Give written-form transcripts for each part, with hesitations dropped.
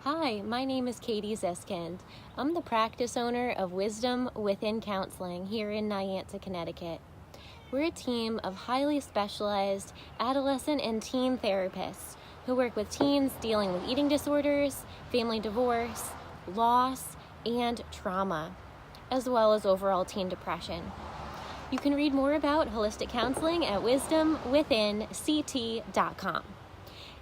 Hi, my name is Katie Ziskind. I'm the practice owner of Wisdom Within Counseling here in Niantic, Connecticut. We're a team of highly specialized adolescent and teen therapists who work with teens dealing with eating disorders, family divorce, loss, and trauma, as well as overall teen depression. You can read more about holistic counseling at wisdomwithinct.com.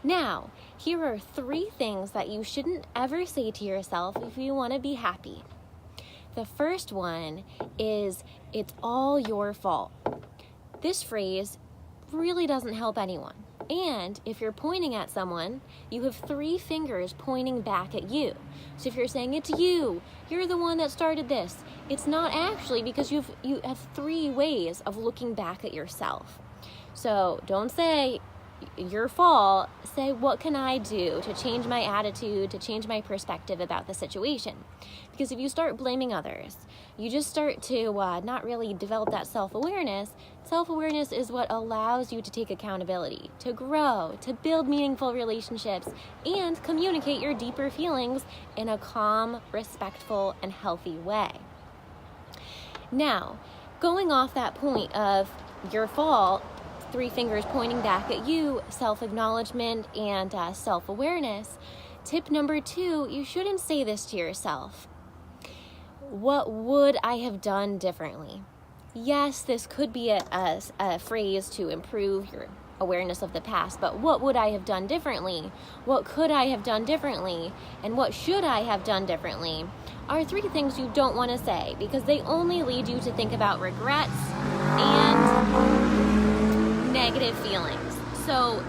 Now, here are 3 things that you shouldn't ever say to yourself if you want to be happy. The first one is, "It's all your fault." This phrase really doesn't help anyone. And if you're pointing at someone, you have 3 fingers pointing back at you. So if you're saying, "It's you're the one that started this," it's not actually, because you have 3 ways of looking back at yourself. So don't say your fault. Say, what can I do to change my attitude, to change my perspective about the situation? Because if you start blaming others, you just start to not really develop that self-awareness. Self-awareness is what allows you to take accountability, to grow, to build meaningful relationships, and communicate your deeper feelings in a calm, respectful, and healthy way. Now, going off that point of your fault, 3 fingers pointing back at you, self-acknowledgement, and self-awareness. Tip number 2, you shouldn't say this to yourself. What would I have done differently? Yes, this could be a phrase to improve your awareness of the past, but what would I have done differently? What could I have done differently? And what should I have done differently are 3 things you don't want to say, because they only lead you to think about regrets and negative feelings. So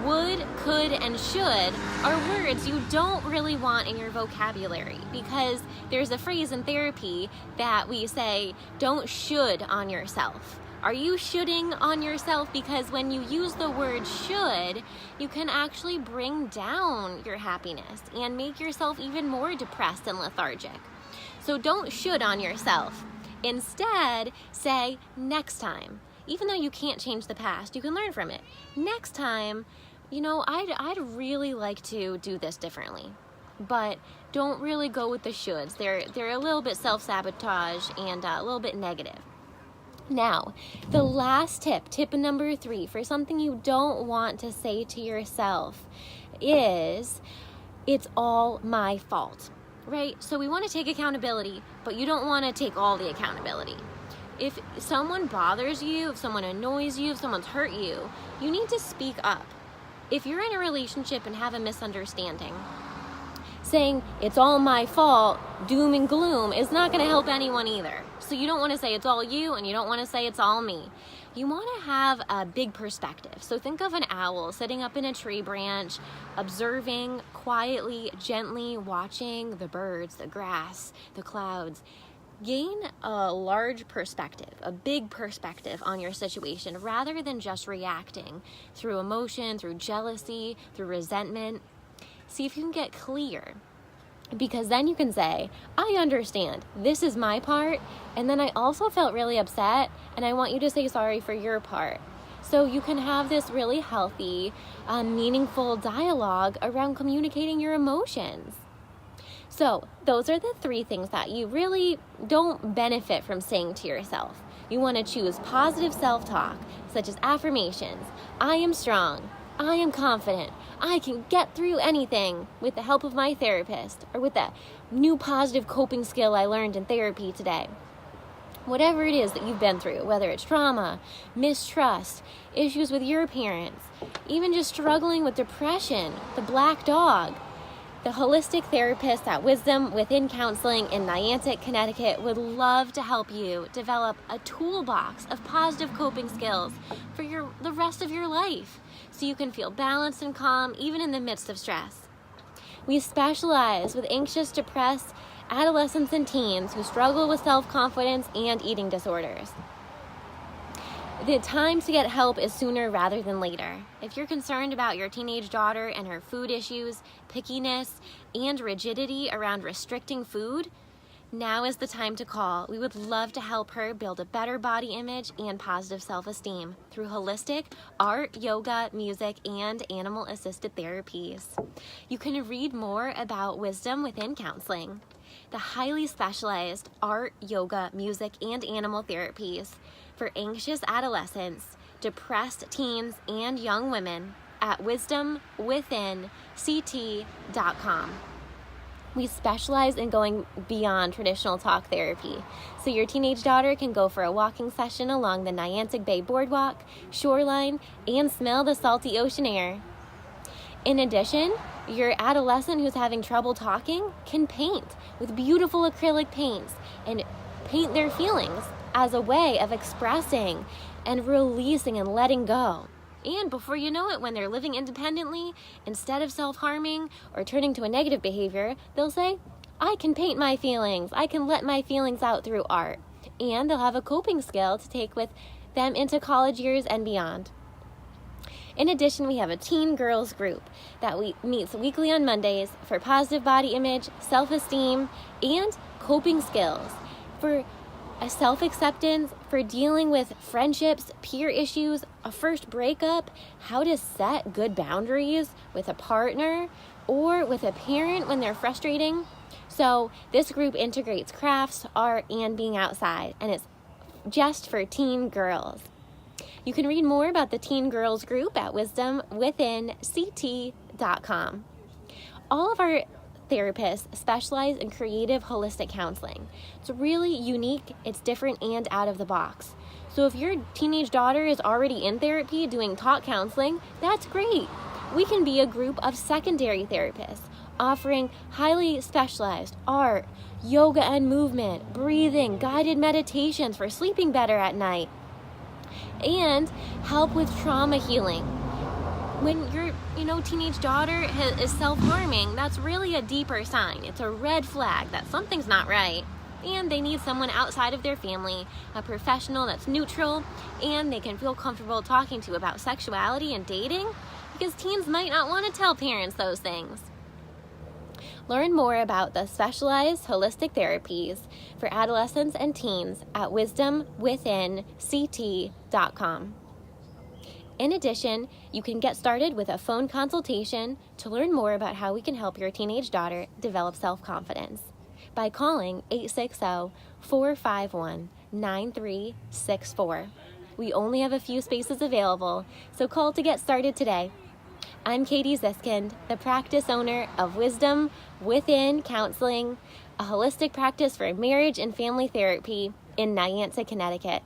would, could, and should are words you don't really want in your vocabulary, because there's a phrase in therapy that we say, don't should on yourself. Are you shoulding on yourself? Because when you use the word should, you can actually bring down your happiness and make yourself even more depressed and lethargic. So don't should on yourself. Instead, say next time. Even though you can't change the past, you can learn from it. Next time, I'd really like to do this differently. But don't really go with the shoulds. They're a little bit self-sabotage and a little bit negative. Now, the last tip number 3, for something you don't want to say to yourself is, "It's all my fault." Right? So we want to take accountability, but you don't want to take all the accountability. If someone bothers you, if someone annoys you, if someone's hurt you, you need to speak up. If you're in a relationship and have a misunderstanding, saying it's all my fault, doom and gloom, is not going to help anyone either. So you don't want to say it's all you, and you don't want to say it's all me. You want to have a big perspective. So think of an owl sitting up in a tree branch, observing, quietly, gently watching the birds, the grass, the clouds. Gain a large perspective, a big perspective on your situation, rather than just reacting through emotion, through jealousy, through resentment. See if you can get clear, because then you can say, "I understand, this is my part, and then I also felt really upset, and I want you to say sorry for your part." So you can have this really healthy, meaningful dialogue around communicating your emotions. So those are the 3 things that you really don't benefit from saying to yourself. You want to choose positive self-talk, such as affirmations. "I am strong. I am confident. I can get through anything with the help of my therapist," or with that new positive coping skill I learned in therapy today. Whatever it is that you've been through, whether it's trauma, mistrust, issues with your parents, even just struggling with depression, the black dog, the holistic therapist at Wisdom Within Counseling in Niantic, Connecticut would love to help you develop a toolbox of positive coping skills for the rest of your life, so you can feel balanced and calm even in the midst of stress. We specialize with anxious, depressed adolescents and teens who struggle with self-confidence and eating disorders. The time to get help is sooner rather than later. If you're concerned about your teenage daughter and her food issues, pickiness, and rigidity around restricting food, Now is the time to call. We would love to help her build a better body image and positive self-esteem through holistic art, yoga, music, and animal-assisted therapies. You can read more about Wisdom Within Counseling, the highly specialized art, yoga, music, and animal therapies for anxious adolescents, depressed teens, and young women at wisdomwithinct.com. We specialize in going beyond traditional talk therapy, so your teenage daughter can go for a walking session along the Niantic Bay Boardwalk, shoreline, and smell the salty ocean air. In addition, your adolescent who's having trouble talking can paint with beautiful acrylic paints and paint their feelings as a way of expressing and releasing and letting go. And before you know it, when they're living independently, instead of self-harming or turning to a negative behavior, they'll say, I can paint my feelings. I can let my feelings out through art. And they'll have a coping skill to take with them into college years and beyond. In addition, we have a teen girls group that meets weekly on Mondays for positive body image, self-esteem, and coping skills for a self-acceptance, for dealing with friendships, peer issues, a first breakup, how to set good boundaries with a partner or with a parent when they're frustrating. So this group integrates crafts, art, and being outside, and it's just for teen girls. You can read more about the teen girls group at wisdomwithinct.com. All of our therapists specialize in creative holistic counseling. It's really unique, it's different, and out of the box. So if your teenage daughter is already in therapy doing talk counseling, that's great. We can be a group of secondary therapists offering highly specialized art, yoga and movement, breathing, guided meditations for sleeping better at night, and help with trauma healing. When your teenage daughter is self-harming, that's really a deeper sign. It's a red flag that something's not right, and they need someone outside of their family, a professional that's neutral, and they can feel comfortable talking to about sexuality and dating, because teens might not want to tell parents those things. Learn more about the specialized holistic therapies for adolescents and teens at wisdomwithinct.com. In addition, you can get started with a phone consultation to learn more about how we can help your teenage daughter develop self-confidence by calling 860-451-9364. We only have a few spaces available, so call to get started today. I'm Katie Ziskind, the practice owner of Wisdom Within Counseling, a holistic practice for marriage and family therapy in Niantic, Connecticut.